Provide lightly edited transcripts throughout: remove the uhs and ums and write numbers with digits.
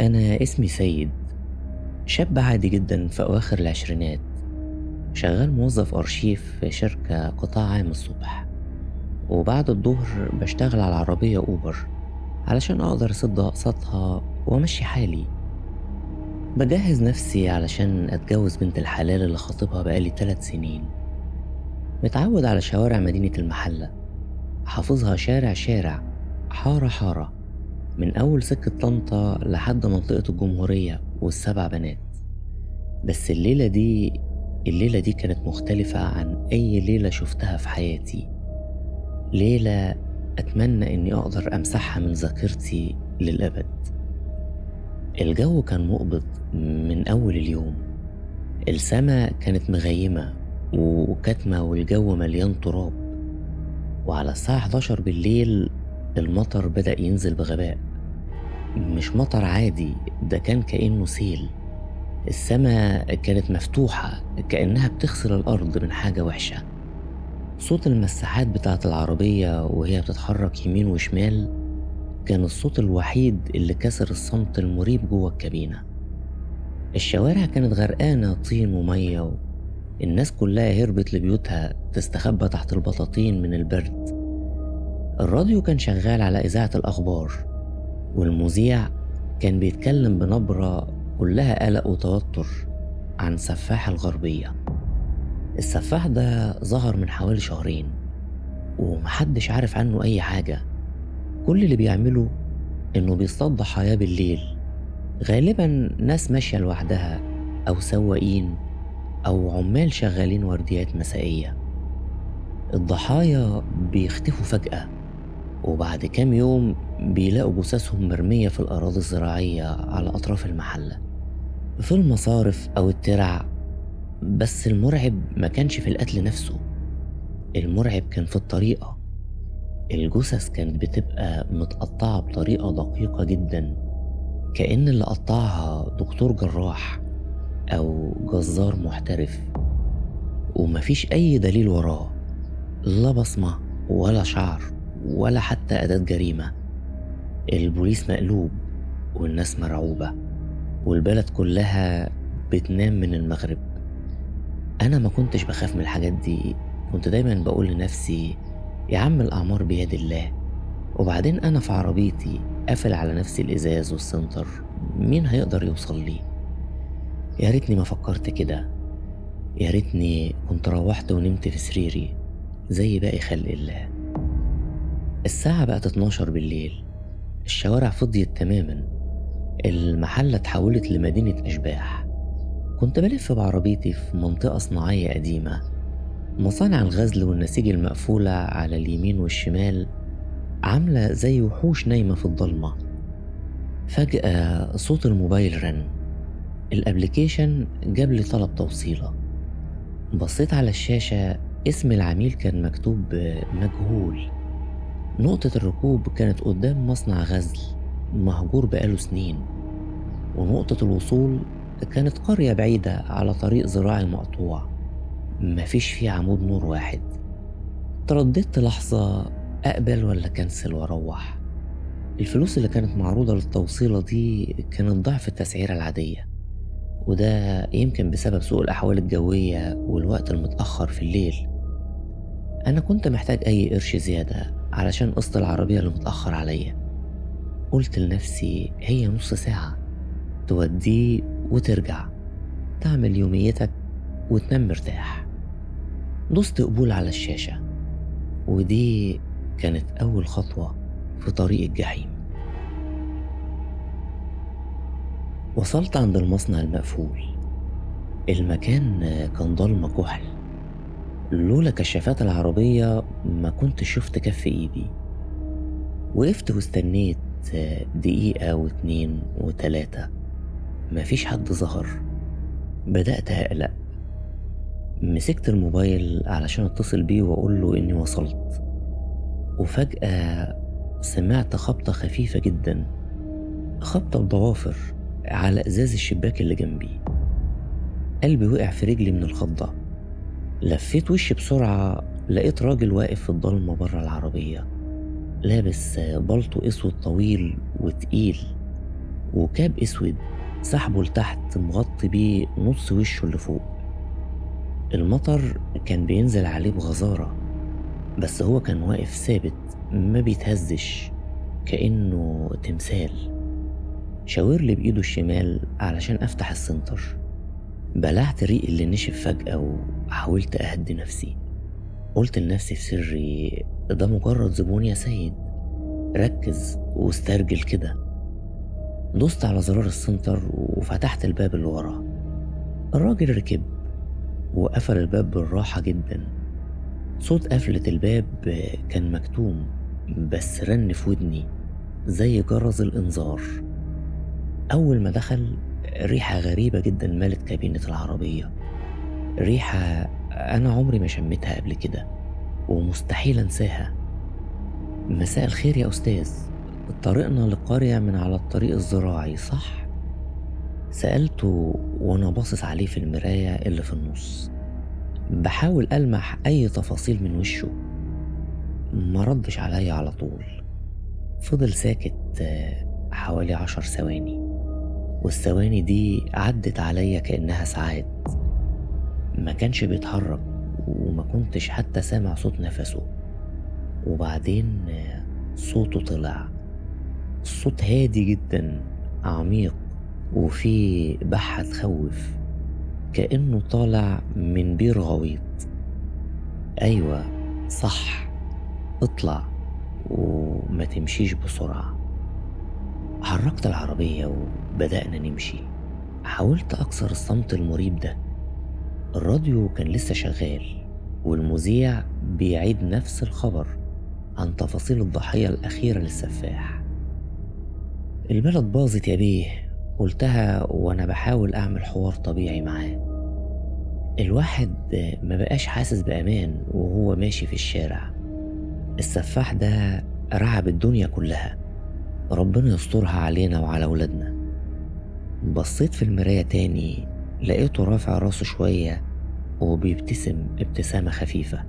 أنا اسمي سيد، شاب عادي جدا في أواخر العشرينات، شغال موظف أرشيف في شركة قطاع عام الصبح، وبعد الظهر بشتغل على عربية أوبر علشان أقدر أسد أقساطها وأمشي حالي. بجهز نفسي علشان أتجوز بنت الحلال اللي خاطبها بقالي 3 سنين. متعود على شوارع مدينة المحلة، حافظها شارع شارع، حارة حارة، من أول سكة طنطا لحد منطقة الجمهورية والسبع بنات. بس الليلة دي كانت مختلفة عن أي ليلة شفتها في حياتي. ليلة أتمنى إني أقدر أمسحها من ذاكرتي للأبد. الجو كان مقبض من أول اليوم، السما كانت مغيمة وكاتمة والجو مليان تراب، وعلى الساعة 11 بالليل المطر بدأ ينزل بغباء. مش مطر عادي، ده كان كأنه سيل. السما كانت مفتوحة كأنها بتغسل الأرض من حاجة وحشة. صوت المساحات بتاعت العربية وهي بتتحرك يمين وشمال كان الصوت الوحيد اللي كسر الصمت المريب جوه الكابينة. الشوارع كانت غرقانة طين ومية، الناس كلها هربت لبيوتها تستخبى تحت البطاطين من البرد. الراديو كان شغال على إذاعة الأخبار، والمذيع كان بيتكلم بنبرة كلها قلق وتوتر عن سفاح الغربية. السفاح ده ظهر من حوالي شهرين ومحدش عارف عنه أي حاجة. كل اللي بيعمله إنه بيصطاد ضحاياه بالليل، غالبا ناس ماشية لوحدها أو سواقين أو عمال شغالين ورديات مسائية. الضحايا بيختفوا فجأة، وبعد كام يوم بيلاقوا جثثهم مرمية في الأراضي الزراعية على أطراف المحلة، في المصارف أو الترع. بس المرعب ما كانش في القتل نفسه، المرعب كان في الطريقة. الجثث كانت بتبقى متقطعة بطريقة دقيقة جدا، كأن اللي قطعها دكتور جراح أو جزار محترف، ومفيش أي دليل وراه، لا بصمة ولا شعر ولا حتى أداة جريمة. البوليس مقلوب والناس مرعوبة والبلد كلها بتنام من المغرب. أنا ما كنتش بخاف من الحاجات دي، كنت دايما بقول لنفسي يا عم الأعمار بيد الله، وبعدين أنا في عربيتي قافل على نفسي الإزاز والسنتر، مين هيقدر يوصل لي؟ يا ريتني ما فكرت كده، يا ريتني كنت روحت ونمت في سريري زي باقي خلق الله. الساعة بقت 12 بالليل، الشوارع فضيت تماما، المحلة اتحولت لمدينة أشباح. كنت بلف بعربيتي في منطقة صناعية قديمة، مصانع الغزل والنسيج المقفولة على اليمين والشمال عاملة زي وحوش نايمة في الضلمة. فجأة صوت الموبايل رن، الابليكيشن جاب لي طلب توصيلة. بصيت على الشاشة، اسم العميل كان مكتوب مجهول. نقطة الركوب كانت قدام مصنع غزل مهجور بقاله سنين، ونقطة الوصول كانت قرية بعيدة على طريق زراعي مقطوع مفيش فيه عمود نور واحد. ترددت لحظة، أقبل ولا كنسل وأروح. الفلوس اللي كانت معروضة للتوصيلة دي كانت ضعف التسعيرة العادية، وده يمكن بسبب سوء الأحوال الجوية والوقت المتأخر في الليل. أنا كنت محتاج أي قرش زيادة علشان قسط العربية اللي متأخر عليا. قلت لنفسي هي نص ساعة توديه وترجع، تعمل يوميتك وتنام مرتاح. دوست قبول على الشاشة، ودي كانت أول خطوة في طريق الجحيم. وصلت عند المصنع المقفول، المكان كان ضلمة كحل، لولا كشافات العربية ما كنت شفت كف ايدي. وقفت واستنيت دقيقة واتنين وتلاتة، مفيش حد ظهر. بدأت أقلق، مسكت الموبايل علشان اتصل بيه واقول له اني وصلت، وفجأة سمعت خبطة خفيفة جدا، خبطة بضوافر على ازاز الشباك اللي جنبي. قلبي وقع في رجلي من الخضة. لفيت وشي بسرعة، لقيت راجل واقف في الضلمة برا العربية، لابس بالطو اسود طويل وتقيل، وكاب أسود سحبه لتحت مغطي بيه نص وشه اللي فوق. المطر كان بينزل عليه بغزارة، بس هو كان واقف ثابت ما بيتهزش كأنه تمثال. شاور لي بإيده الشمال علشان أفتح السنتر. بلعت ريقي اللي نشف فجأة وحاولت أهدي نفسي. قلت لنفسي في سري ده مجرد زبون يا سيد، ركز واسترجل كده. دوست على زرار السنتر وفتحت الباب اللي ورا. الراجل ركب وقفل الباب بالراحة جدا. صوت قفلة الباب كان مكتوم بس رن في ودني زي جرس الإنذار. أول ما دخل ريحة غريبة جدا مالت كابينة العربية، ريحة أنا عمري ما شميتها قبل كده ومستحيل أنساها. مساء الخير يا أستاذ، طريقنا للقرية من على الطريق الزراعي صح؟ سألته وأنا باصص عليه في المراية اللي في النص، بحاول ألمح أي تفاصيل من وشه. ما ردش عليا على طول، فضل ساكت حوالي 10 ثواني، والثواني دي عدت عليا كأنها ساعات. ما كانش بيتحرك وما كنتش حتى سامع صوت نفسه. وبعدين صوته طلع، الصوت هادي جدا عميق وفيه بحة تخوف كأنه طالع من بير غويط. أيوة صح، اطلع وما تمشيش بسرعة. حركت العربية وبدأنا نمشي. حاولت أكسر الصمت المريب ده. الراديو كان لسه شغال والمذيع بيعيد نفس الخبر عن تفاصيل الضحية الأخيرة للسفاح. البلد باظت يا بيه، قلتها وأنا بحاول أعمل حوار طبيعي معاه. الواحد ما بقاش حاسس بأمان وهو ماشي في الشارع. السفاح ده رعب الدنيا كلها، ربنا يسترها علينا وعلى ولادنا. بصيت في المراية تاني، لقيته رافع راسه شوية وبيبتسم ابتسامة خفيفة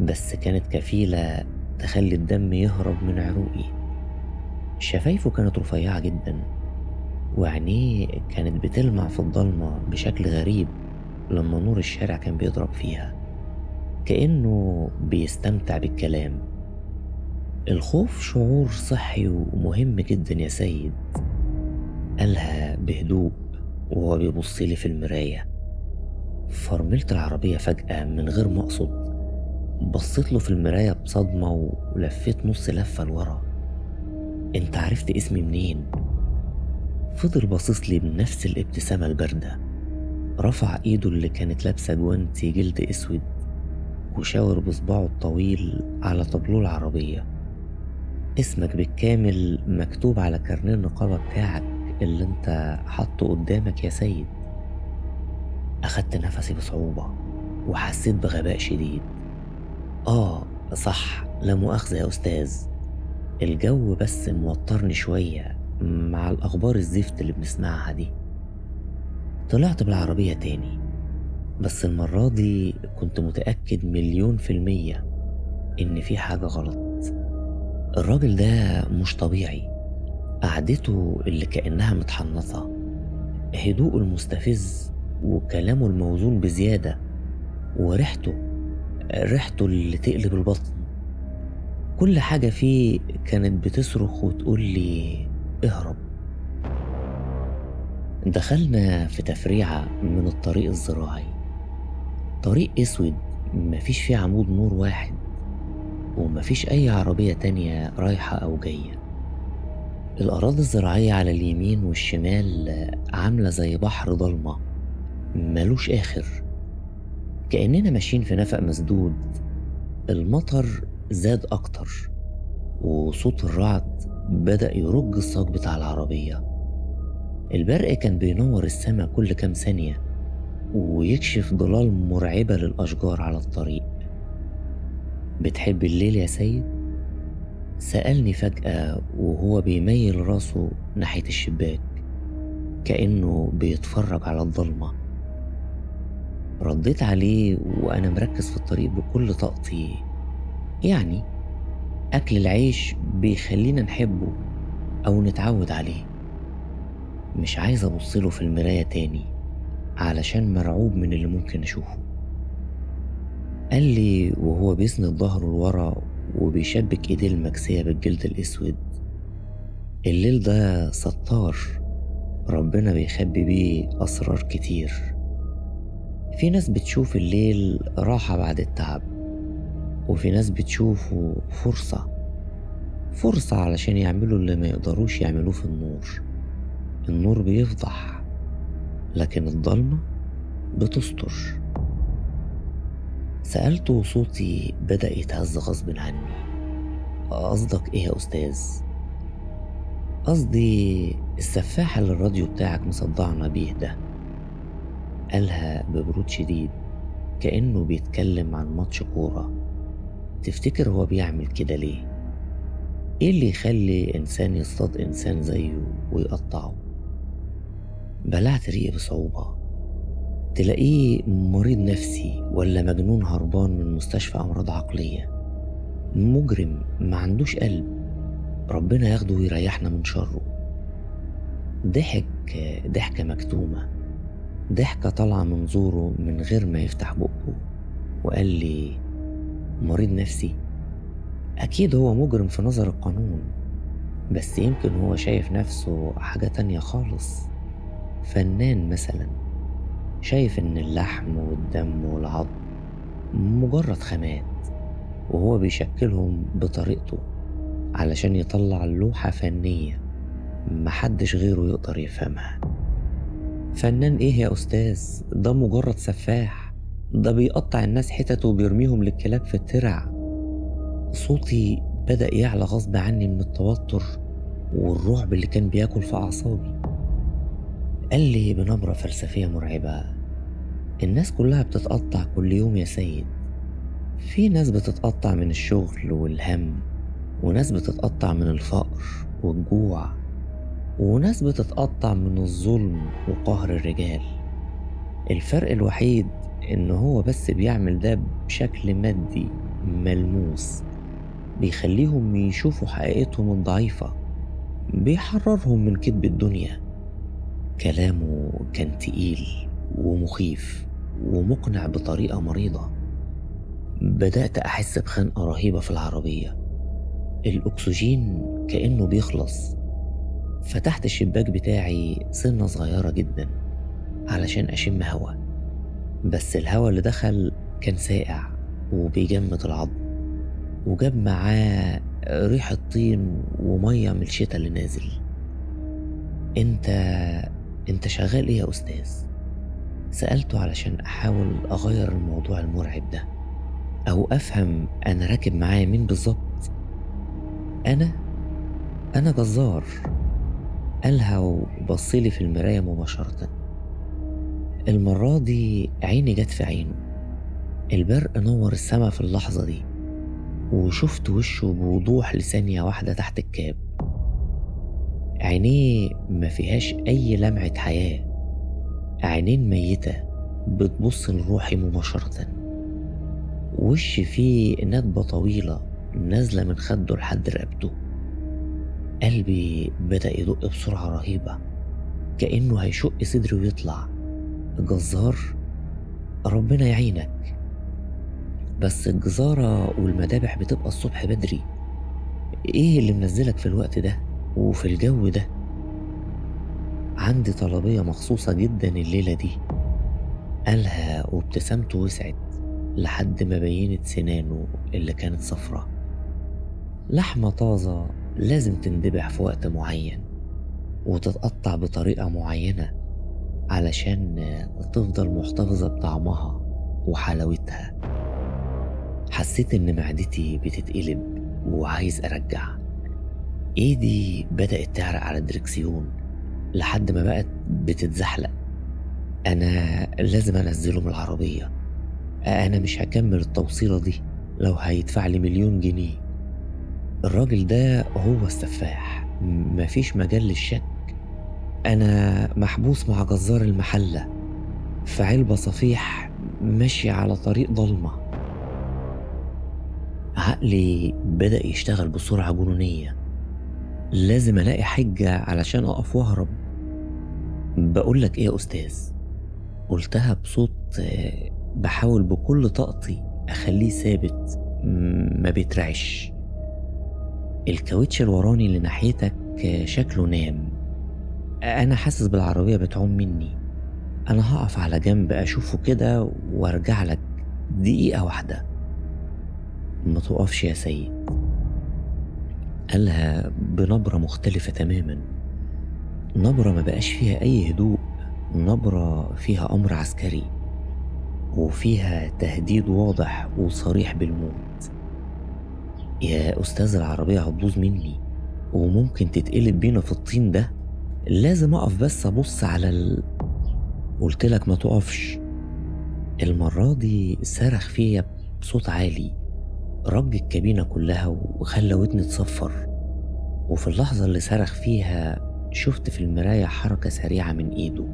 بس كانت كفيلة تخلي الدم يهرب من عروقي. شفايفه كانت رفيعة جدا وعينيه كانت بتلمع في الضلمة بشكل غريب لما نور الشارع كان بيضرب فيها، كأنه بيستمتع بالكلام. الخوف شعور صحي ومهم جدا يا سيد، قالها بهدوء وهو بيبصلي في المراية. فرملت العربية فجأة من غير ما أقصد، بصيت له في المراية بصدمة ولفيت نص لفة لورا. انت عرفت اسمي منين؟ فضل باصص لي بنفس الابتسامة الباردة. رفع ايده اللي كانت لابسة جوانتي جلد اسود وشاور بصباعه الطويل على طابلوه العربية. اسمك بالكامل مكتوب على كارنيه النقابة بتاعك اللي انت حاطه قدامك يا سيد. اخدت نفسي بصعوبة وحسيت بغباء شديد. صح، لا مؤاخذة يا أستاذ، الجو بس موترني شوية مع الأخبار الزفت اللي بنسمعها دي. طلعت بالعربية تاني بس المرة دي كنت متأكد 1,000,000% إن في حاجة غلط. الراجل ده مش طبيعي، قعدته اللي كأنها متحنطة، هدوءه المستفز وكلامه الموزون بزيادة، وريحته اللي تقلب البطن. كل حاجة فيه كانت بتصرخ وتقول لي اهرب. دخلنا في تفريعة من الطريق الزراعي، طريق اسود مفيش فيه عمود نور واحد ومفيش اي عربية تانية رايحة او جاية. الأراضي الزراعية على اليمين والشمال عاملة زي بحر ضلمة ملوش آخر، كأننا ماشيين في نفق مسدود. المطر زاد أكتر وصوت الرعد بدأ يرج الصاج بتاع العربية. البرق كان بينور السما كل كام ثانية ويكشف ضلال مرعبة للأشجار على الطريق. بتحب الليل يا سيد؟ سألني فجأة وهو بيميل راسه ناحية الشباك كأنه بيتفرج على الضلمة. رديت عليه وأنا مركز في الطريق بكل طاقتي، يعني أكل العيش بيخلينا نحبه أو نتعود عليه. مش عايز أبصله في المراية تاني علشان مرعوب من اللي ممكن أشوفه. قال لي وهو بيسند ظهره لورا وبيشبك ايديه المكسية بالجلد الأسود: الليل ده ستار، ربنا بيخبي بيه أسرار كتير. في ناس بتشوف الليل راحة بعد التعب، وفي ناس بتشوفه فرصة علشان يعملوا اللي ما يقدروش يعملوه في النور. النور بيفضح، لكن الضلمة بتستر. سألته وصوتي بدأ يتهز غصب عني: قصدك ايه يا أستاذ؟ قصدي السفاح اللي الراديو بتاعك مصدعنا بيه ده. قالها ببرود شديد كأنه بيتكلم عن ماتش كورة. تفتكر هو بيعمل كده ليه؟ ايه اللي يخلي إنسان يصطاد إنسان زيه ويقطعه؟ بلعت ريقي بصعوبة. تلاقيه مريض نفسي ولا مجنون هربان من مستشفى أمراض عقلية، مجرم ما عندوش قلب، ربنا ياخده ويريحنا من شره. ضحك ضحكة مكتومة، ضحكة طالعة من زوره من غير ما يفتح بقه، وقال لي: مريض نفسي؟ أكيد هو مجرم في نظر القانون، بس يمكن هو شايف نفسه حاجة تانية خالص. فنان مثلا، شايف إن اللحم والدم والعظم مجرد خامات، وهو بيشكلهم بطريقته علشان يطلع لوحة فنية محدش غيره يقدر يفهمها. فنان ايه يا أستاذ؟ ده مجرد سفاح، ده بيقطع الناس حتت وبيرميهم للكلاب في الترع. صوتي بدأ يعلى غصب عني من التوتر والرعب اللي كان بياكل في أعصابي. قال لي بنبرة فلسفية مرعبة: الناس كلها بتتقطع كل يوم يا سيد. في ناس بتتقطع من الشغل والهم، وناس بتتقطع من الفقر والجوع، وناس بتتقطع من الظلم وقهر الرجال. الفرق الوحيد إن هو بس بيعمل ده بشكل مادي ملموس، بيخليهم يشوفوا حقيقتهم الضعيفة، بيحررهم من كذب الدنيا. كلامه كان تقيل ومخيف ومقنع بطريقة مريضة. بدأت أحس بخنقة رهيبة في العربية، الأكسجين كأنه بيخلص. فتحت الشباك بتاعي سنة صغيرة جدا علشان أشم هوا، بس الهوا اللي دخل كان ساقع وبيجمد العظم، وجاب معاه ريحة طين ومية من الشتا اللي نازل. انت انت شغال ايه يا أستاذ؟ سألته علشان أحاول أغير الموضوع المرعب ده، أو أفهم أنا راكب معاه مين بالظبط. أنا جزار، قالها وبصلي في المراية مباشرة. المرة دي عيني جت في عينه، البرق نور السما في اللحظة دي، وشفت وشه بوضوح لثانية واحدة تحت الكاب. عينيه ما فيهاش أي لمعة حياة، عينين ميتة بتبص لروحي مباشرة. وش فيه ندبة طويلة نازلة من خده لحد رقبته. قلبي بدأ يدق بسرعة رهيبة كأنه هيشق صدري ويطلع. جزار؟ ربنا يعينك، بس الجزارة والمذابح بتبقى الصبح بدري، ايه اللي منزلك في الوقت ده وفي الجو ده؟ عندي طلبية مخصوصة جدا الليلة دي، قالها وابتسامته وسعت لحد ما بينت سنانه اللي كانت صفرة. لحمة طازة لازم تندبح في وقت معين وتتقطع بطريقة معينة علشان تفضل محتفظة بطعمها وحلاوتها. حسيت ان معدتي بتتقلب وعايز ارجع. ايدي بدأت تعرق على الدركسيون لحد ما بقت بتتزحلق. انا لازم انزله من العربية، انا مش هكمل التوصيلة دي لو هيدفع لي 1,000,000 جنيه. الراجل ده هو السفاح، مفيش مجال للشك. انا محبوس مع جزار المحلة في علبة صفيح ماشية على طريق ضلمة. عقلي بدأ يشتغل بسرعة جنونية، لازم ألاقي حجة علشان أقف وأهرب. بقولك ايه يا أستاذ؟ قلتها بصوت بحاول بكل طاقتي أخليه ثابت، ما بيترعش. الكاوتش الوراني اللي ناحيتك شكله نام. أنا حاسس بالعربية بتعوم مني. أنا هقف على جنب أشوفه كده وأرجع لك دقيقة واحدة. ما تقفش يا سيد، قالها بنبرة مختلفة تماما، نبرة ما بقاش فيها أي هدوء، نبرة فيها أمر عسكري وفيها تهديد واضح وصريح بالموت. يا أستاذ العربية هتبوظ مني وممكن تتقلب بينا في الطين ده. لازم أقف بس أبص على قلتلك ما تقفش. المرة دي صرخ فيا بصوت عالي، رج الكابينة كلها وخلى ودني تصفر. وفي اللحظة اللي صرخ فيها شفت في المراية حركة سريعة من إيده،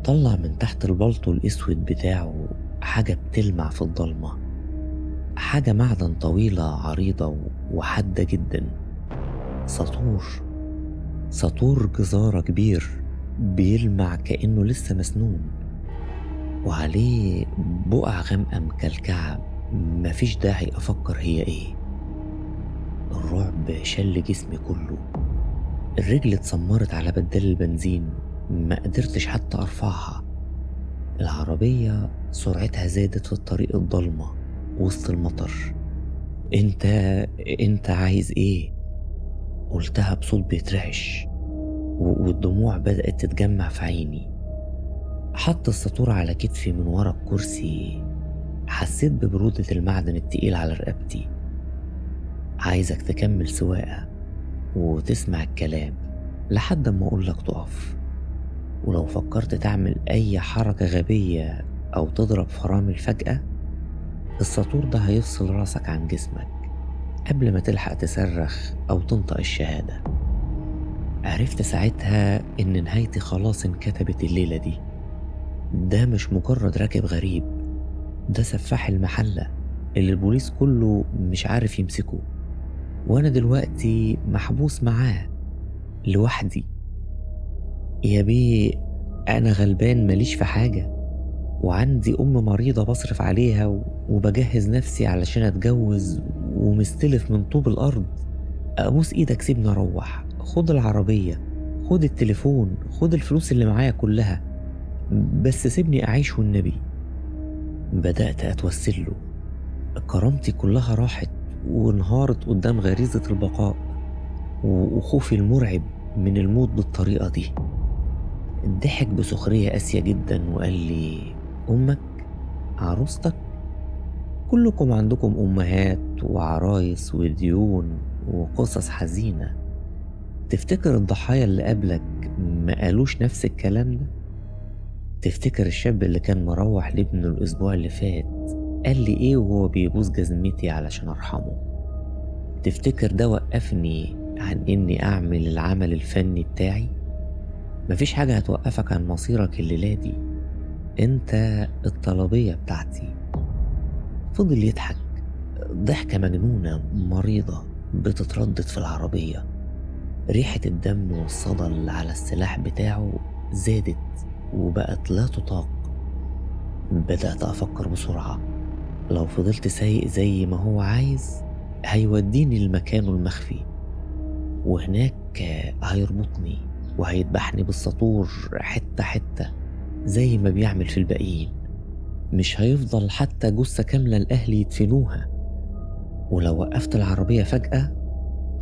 طلع من تحت البلطو الأسود بتاعه حاجة بتلمع في الضلمة، حاجة معدن طويلة عريضة وحادة جدا. ساطور، ساطور جزارة كبير بيلمع كأنه لسه مسنون، وعليه بقع غامقة مكلكعة مفيش داعي أفكر هي إيه. الرعب شل جسمي كله، الرجل اتسمرت على بدال البنزين، ما قدرتش حتى أرفعها. العربية سرعتها زادت في الطريق الضلمة وسط المطر. انت انت عايز ايه؟ قلتها بصوت بيترعش والدموع بدأت تتجمع في عيني. حط الساطور على كتفي من ورا الكرسي، حسيت ببرودة المعدن التقيل على رقبتي. عايزك تكمل سواقة وتسمع الكلام لحد ما أقولك تقف، ولو فكرت تعمل أي حركة غبية أو تضرب فرامل فجأة الساطور ده هيفصل راسك عن جسمك قبل ما تلحق تصرخ أو تنطق الشهادة. عرفت ساعتها إن نهايتي خلاص انكتبت الليلة دي. ده مش مجرد راكب غريب، ده سفاح المحلة اللي البوليس كله مش عارف يمسكه، وأنا دلوقتي محبوس معاه لوحدي. يا بيه، أنا غلبان ماليش في حاجة، وعندي أم مريضة بصرف عليها وبجهز نفسي علشان أتجوز ومستلف من طوب الأرض. أبوس إيدك سيبني أروح، خد العربية، خد التليفون، خد الفلوس اللي معايا كلها، بس سيبني أعيش والنبي. بدأت أتوسله، كرامتي كلها راحت وانهارت قدام غريزة البقاء وخوفي المرعب من الموت بالطريقة دي. ضحك بسخرية قاسية جدا وقال لي: أمك؟ عروستك؟ كلكم عندكم أمهات وعرايس وديون وقصص حزينة. تفتكر الضحايا اللي قبلك ما قالوش نفس الكلام ده؟ تفتكر الشاب اللي كان مروح لابنه الأسبوع اللي فات قال لي إيه وهو بيبوس جزمتي علشان أرحمه؟ تفتكر ده وقفني عن إني أعمل العمل الفني بتاعي؟ مفيش حاجة هتوقفك عن مصيرك الليلة دي، انت الطلبية بتاعتي. فضل يضحك ضحكة مجنونة مريضة بتتردد في العربية. ريحة الدم والصدى اللي على السلاح بتاعه زادت وبقت لا تطاق. بدأت أفكر بسرعة، لو فضلت سايق زي ما هو عايز هيوديني لمكانه المخفي، وهناك هيربطني وهيذبحني بالساطور حتة حتة زي ما بيعمل في الباقيين. مش هيفضل حتى جثة كاملة لأهلي يدفنوها. ولو وقفت العربية فجأة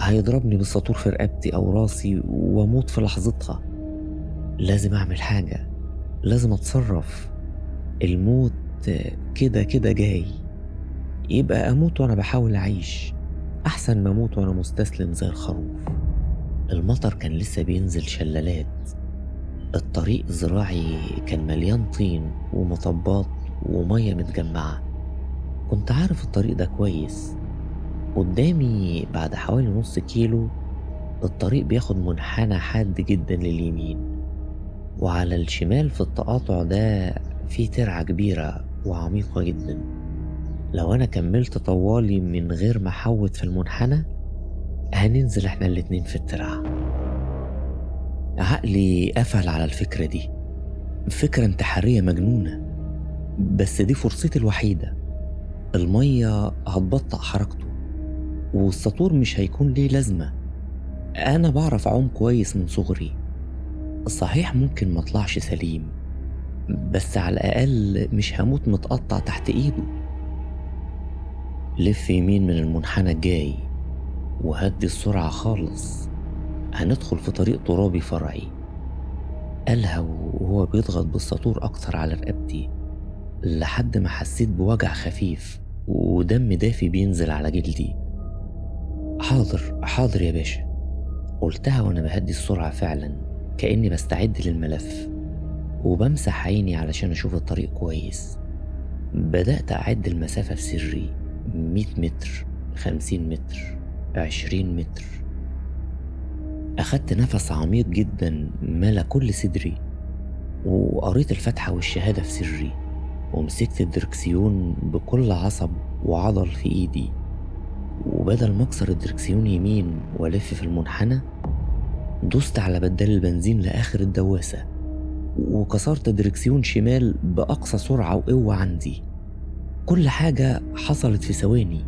هيضربني بالساطور في رقبتي أو راسي واموت في لحظتها. لازم أعمل حاجة، لازم أتصرف. الموت كده كده جاي، يبقى أموت وأنا بحاول أعيش أحسن ما أموت وأنا مستسلم زي الخروف. المطر كان لسه بينزل شلالات، الطريق الزراعي كان مليان طين ومطبات ومية متجمعة. كنت عارف الطريق ده كويس. قدامي بعد حوالي نص كيلو الطريق بياخد منحنى حاد جدا لليمين، وعلى الشمال في التقاطع ده في ترعة كبيرة وعميقة جدا. لو أنا كملت طوالي من غير ما أحوت في المنحنى هننزل احنا الاتنين في الترعة. عقلي قفل على الفكرة دي، فكرة انتحارية مجنونة، بس دي فرصتي الوحيدة. المية هتبطأ حركته والسطور مش هيكون ليه لازمة. أنا بعرف أعوم كويس من صغري، صحيح ممكن مطلعش سليم، بس على الأقل مش هموت متقطع تحت إيده. لف يمين من المنحنى الجاي وهدي السرعة خالص، هندخل في طريق ترابي فرعي، قالها وهو بيضغط بالسطور أكتر على رقبتي لحد ما حسيت بوجع خفيف ودم دافي بينزل على جلدي. حاضر حاضر يا باشا، قلتها وأنا بهدي السرعة فعلا، كأني بستعد للملف وبمسح عيني علشان أشوف الطريق كويس. بدأت أعد المسافة في سري، 100 متر، 50 متر، 20 متر. أخدت نفس عميق جدا ملا كل صدري، وقريت الفاتحة والشهادة في سري، ومسكت الدركسيون بكل عصب وعضل في إيدي، وبدل ما أكسر الدركسيون يمين وألف في المنحنى، دوست على بدال البنزين لآخر الدواسة وكسرت دركسيون شمال بأقصى سرعة وقوة عندي. كل حاجة حصلت في ثواني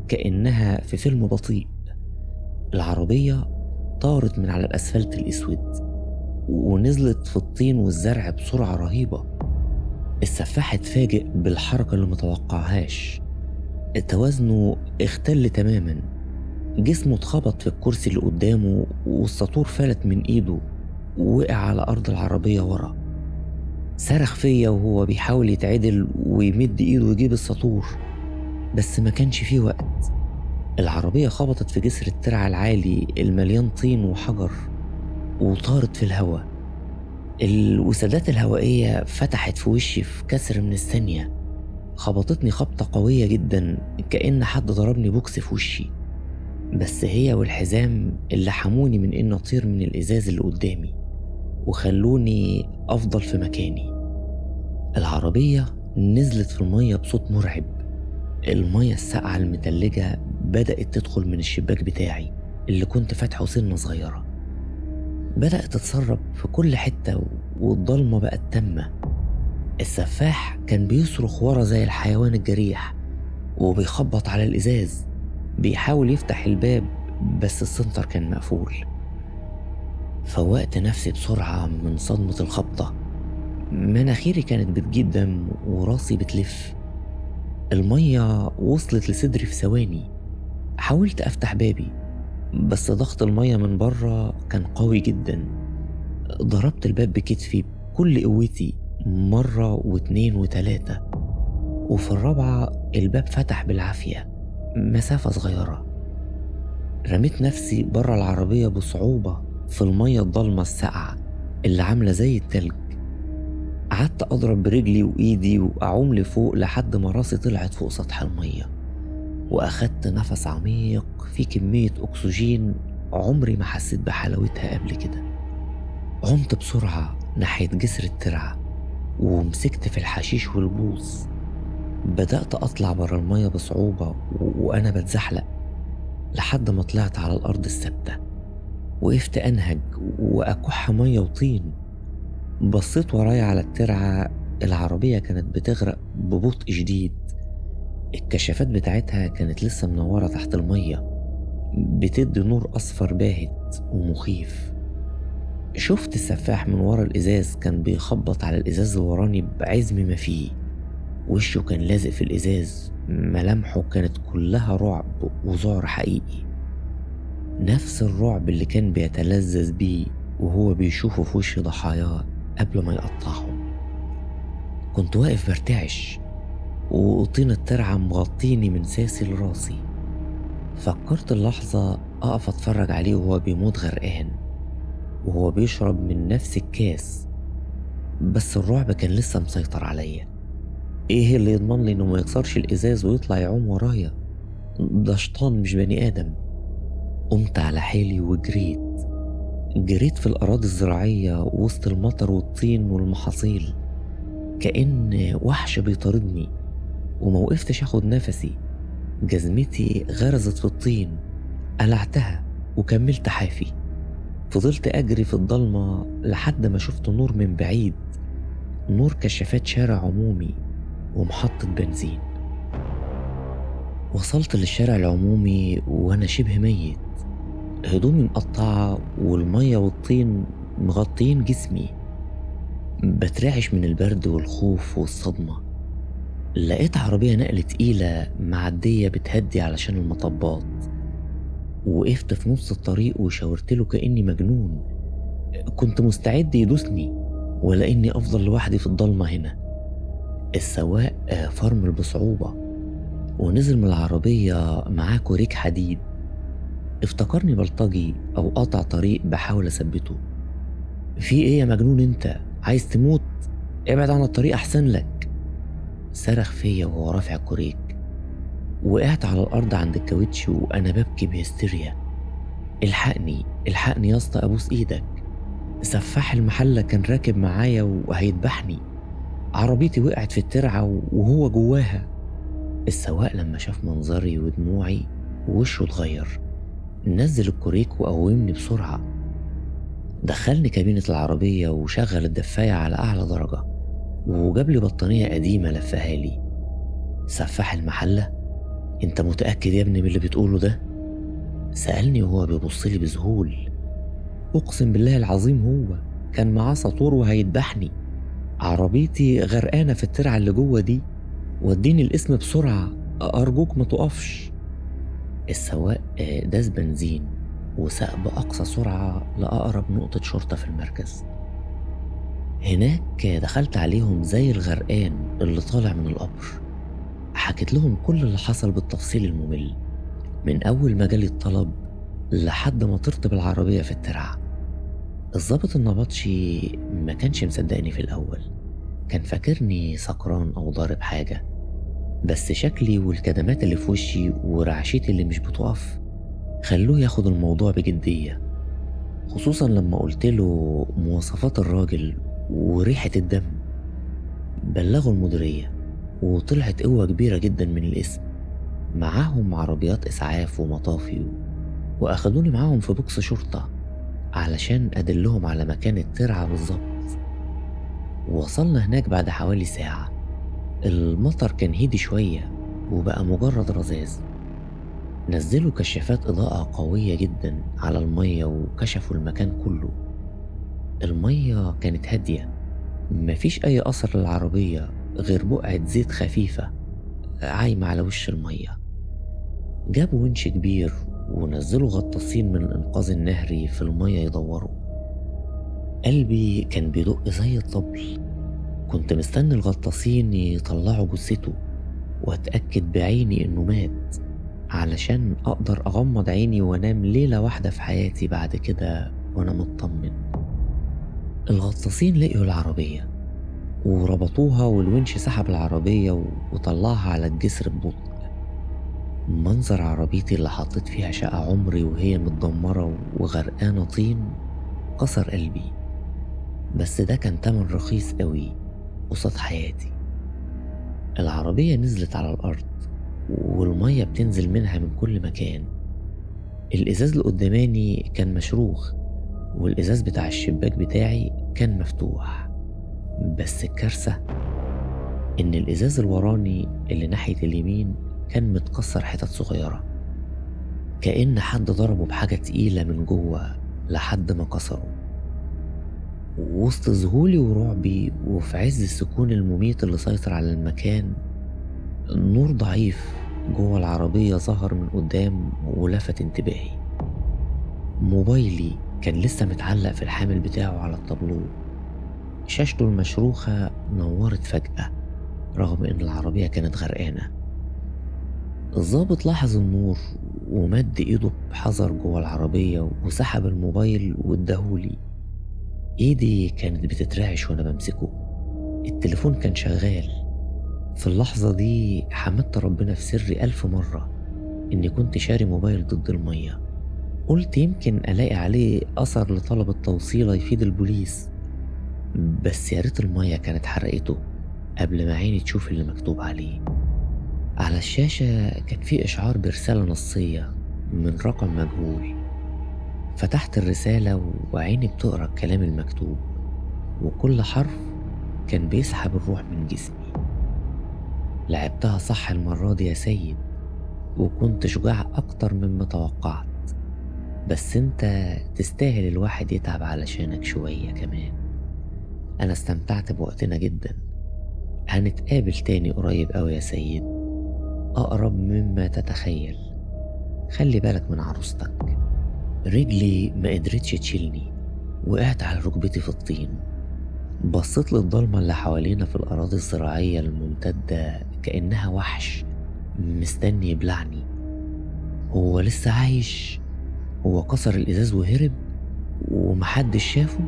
كأنها في فيلم بطيء. العربية طارت من على الأسفلت الأسود ونزلت في الطين والزرع بسرعة رهيبة. السفاح اتفاجئ بالحركة اللي متوقعهاش، توازنه اختل تماما، جسمه اتخبط في الكرسي اللي قدامه والسطور فلت من ايده ووقع على أرض العربية ورا. صرخ فيا وهو بيحاول يتعدل ويمد ايده ويجيب السطور، بس ما كانش فيه وقت. العربية خبطت في جسر الترعة العالي المليان طين وحجر وطارت في الهواء. الوسادات الهوائية فتحت في وشي في كسر من الثانية، خبطتني خبطة قوية جدا كأن حد ضربني بوكس في وشي، بس هي والحزام اللي حموني من إن أطير من الإزاز اللي قدامي وخلوني أفضل في مكاني. العربية نزلت في المية بصوت مرعب، المية الساقعة المتلجة بدأت تدخل من الشباك بتاعي اللي كنت فاتحه سنة صغيرة، بدأت تتسرب في كل حتة والضلمة بقت تامة. السفاح كان بيصرخ ورا زي الحيوان الجريح وبيخبط على الإزاز، بيحاول يفتح الباب بس السنتر كان مقفول. فوقت نفسي بسرعة من صدمة الخبطة، مناخيري كانت بتجيب دم وراسي بتلف. المية وصلت لصدري في ثواني. حاولت أفتح بابي بس ضغط المية من بره كان قوي جدا. ضربت الباب بكتفي بكل قوتي مرة واتنين وتلاتة، وفي الرابعة الباب فتح بالعافية مسافة صغيرة. رميت نفسي بره العربية بصعوبة في المية الضلمة الساقعة اللي عاملة زي التلج. قعدت أضرب برجلي وإيدي وأعوم لفوق لحد ما راسي طلعت فوق سطح المية، وأخدت نفس عميق فيه كمية أكسجين عمري ما حسيت بحلاوتها قبل كده. عمت بسرعة ناحية جسر الترعة ومسكت في الحشيش والبوص. بدأت أطلع برا المية بصعوبة وأنا بتزحلق لحد ما طلعت على الأرض الثابتة. وقفت أنهج وأكح مية وطين. بصيت ورايا على الترعة، العربية كانت بتغرق ببطء شديد، الكشافات بتاعتها كانت لسه منورة تحت المية بتدي نور أصفر باهت ومخيف. شفت السفاح من ورا الإزاز كان بيخبط على الإزاز اللي وراني بعزم ما فيه، وشه كان لازق في الإزاز، ملامحه كانت كلها رعب وذعر حقيقي، نفس الرعب اللي كان بيتلذذ بيه وهو بيشوفه في وش ضحاياه قبل ما يقطعهم. كنت واقف برتعش وطين الترعة مغطيني من ساسي لراسي. فكرت اللحظة أقف أتفرج عليه وهو بيموت غرقان وهو بيشرب من نفس الكاس، بس الرعب كان لسه مسيطر عليا. ايه اللي يضمن لي انه ما يكسرش الازاز ويطلع يعوم ورايا؟ ده شيطان مش بني ادم. قمت على حيلي وجريت في الأراضي الزراعية وسط المطر والطين والمحاصيل كأن وحش بيطاردني، وما وقفتش أخد نفسي. جزمتي غرزت في الطين، قلعتها وكملت حافي. فضلت أجري في الضلمة لحد ما شفت نور من بعيد، نور كشافات شارع عمومي ومحطة بنزين. وصلت للشارع العمومي وأنا شبه ميت، هدومي مقطعة والمية والطين مغطيين جسمي، بترعش من البرد والخوف والصدمة. لقيت عربية نقل تقيلة معدية بتهدي علشان المطبات، وقفت في نص الطريق وشاورت له كأني مجنون، كنت مستعد يدوسني ولا إني أفضل لوحدي في الضلمة هنا. السواق فرمل بصعوبة ونزل من العربية معاه كوريك حديد، افتكرني بلطجي أو قاطع طريق بحاول أثبته. في إيه يا مجنون أنت؟ عايز تموت؟ ابعد عن الطريق أحسن لك. صرخ فيا وهو رافع الكوريك. وقعت على الأرض عند الكاوتش وأنا ببكي بهستيريا. الحقني الحقني يا اسطى، أبوس إيدك، سفاح المحلة كان راكب معايا وهيذبحني، عربيتي وقعت في الترعة وهو جواها. السواق لما شاف منظري ودموعي وشه اتغير، نزل الكوريك وقومني بسرعة، دخلني كابينة العربية وشغل الدفاية على أعلى درجة وجاب لي بطانية قديمة لفها لي. سفاح المحلة، انت متأكد يا ابني من اللي بتقوله ده؟ سألني وهو بيبصلي بذهول. أقسم بالله العظيم هو كان معاه ساطور وهيذبحني، عربيتي غرقانة في الترعة اللي جوه دي، وديني الاسم بسرعة أرجوك ما تقفش. السواق داس بنزين وساق بأقصى سرعة لأقرب نقطة شرطة في المركز. هناك دخلت عليهم زي الغرقان اللي طالع من القبر، حكيت لهم كل اللي حصل بالتفصيل الممل، من أول ما جالي الطلب لحد ما طرت بالعربية في الترعة. الضابط النبطشي ما كانش مصدقني في الأول، كان فاكرني سكران أو ضارب حاجة، بس شكلي والكدمات اللي في وشي ورعشتي اللي مش بتقف خلوه ياخد الموضوع بجدية، خصوصا لما قلت له مواصفات الراجل وريحة الدم. بلغوا المديرية وطلعت قوة كبيرة جدا من الاسم، معاهم عربيات إسعاف ومطافي، وأخدوني معاهم في بوكس شرطة علشان أدلهم على مكان الترعة بالظبط. وصلنا هناك بعد حوالي ساعة، المطر كان هدي شوية وبقى مجرد رذاذ. نزلوا كشافات إضاءة قوية جدا على المية وكشفوا المكان كله. المية كانت هادية، مفيش أي أثر للعربية غير بقعة زيت خفيفة عايمة على وش المية. جابوا ونش كبير ونزلوا غطاسين من الإنقاذ النهري في المية يدوروا. قلبي كان بيدق زي الطبل، كنت مستني الغطاسين يطلعوا جثته وأتأكد بعيني إنه مات علشان أقدر أغمض عيني وأنام ليلة واحدة في حياتي بعد كده وأنا مطمن. الغطاسين لقيوا العربية وربطوها والونش سحب العربية وطلعها على الجسر ببطء. منظر عربيتي اللي حطيت فيها شقة عمري وهي متدمرة وغرقانة طين كسر قلبي، بس ده كان تمن رخيص قوي قصاد حياتي. العربية نزلت على الأرض والمية بتنزل منها من كل مكان. الإزاز اللي قداماني كان مشروخ والإزاز بتاع الشباك بتاعي كان مفتوح، بس الكارثة إن الإزاز الوراني اللي ناحية اليمين كان متكسر حتت صغيرة، كأن حد ضربه بحاجة تقيلة من جوه لحد ما كسره. وسط ذهولي ورعبي وفي عز السكون المميت اللي سيطر على المكان، نور ضعيف جوه العربية ظهر من قدام ولفت انتباهي. موبايلي كان لسه متعلق في الحامل بتاعه على الطابلوه، شاشته المشروخة نورت فجأة رغم ان العربية كانت غرقانة. الضابط لاحظ النور ومد ايده بحذر جوه العربية وسحب الموبايل واداهولي. ايدي كانت بتترعش وانا بمسكه، التليفون كان شغال. في اللحظة دي حمدت ربنا في سري 1000 مرة اني كنت شاري موبايل ضد المية، قلت يمكن الاقي عليه اثر لطلب التوصيلة يفيد البوليس، بس يا ريت المية كانت حرقته قبل ما عيني تشوف اللي مكتوب عليه. على الشاشة كان في إشعار برسالة نصية من رقم مجهول، فتحت الرسالة وعيني بتقرا الكلام المكتوب، وكل حرف كان بيسحب الروح من جسمي. لعبتها صح المرة دي يا سيد، وكنت شجاع أكتر مما توقعت. بس انت تستاهل الواحد يتعب علشانك شوية كمان. أنا استمتعت بوقتنا جدا. هنتقابل تاني قريب أوي يا سيد، أقرب مما تتخيل. خلي بالك من عروستك. رجلي ما قدرتش تشيلني، وقعت على ركبتي في الطين. بصيت للضلمة اللي حوالينا في الأراضي الزراعية الممتدة كأنها وحش مستني يبلعني. هو لسه عايش؟ هو كسر الإزاز وهرب ومحدش شافه؟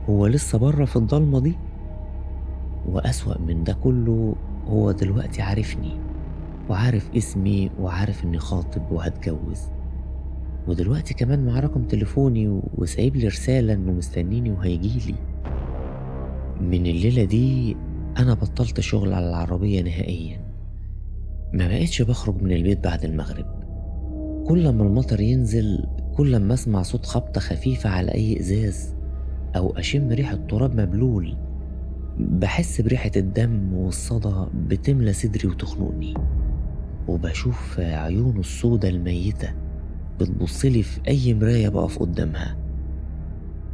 هو لسه بره في الضلمة دي؟ وأسوأ من ده كله، هو دلوقتي عارفني وعارف اسمي وعارف إني خاطب وهتجوز، ودلوقتي كمان معاه رقم تليفوني وسايب لي رسالة إنه مستنيني وهيجيلي. من الليلة دي أنا بطلت شغل على العربية نهائيا. ما بقتش بخرج من البيت بعد المغرب. كل ما المطر ينزل، كل ما أسمع صوت خبطة خفيفة على أي إزاز أو أشم ريحة تراب مبلول، بحس بريحة الدم والصدى بتملى صدري وتخنقني. وبشوف عيونه السودة الميتة بتبصلي في أي مراية بقف قدامها.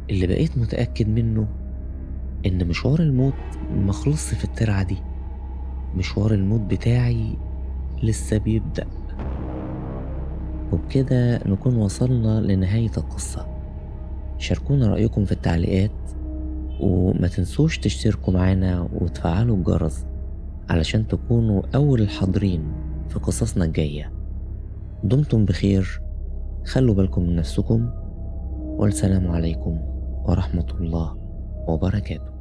اللي بقيت متأكد منه إن مشوار الموت مخلصش في الترعة دي. مشوار الموت بتاعي لسه بيبدأ. وبكده نكون وصلنا لنهاية القصة. شاركونا رأيكم في التعليقات، وما تنسوش تشتركوا معانا وتفعلوا الجرس علشان تكونوا أول الحاضرين في قصصنا الجاية. دمتم بخير، خلوا بالكم من نفسكم، والسلام عليكم ورحمة الله وبركاته.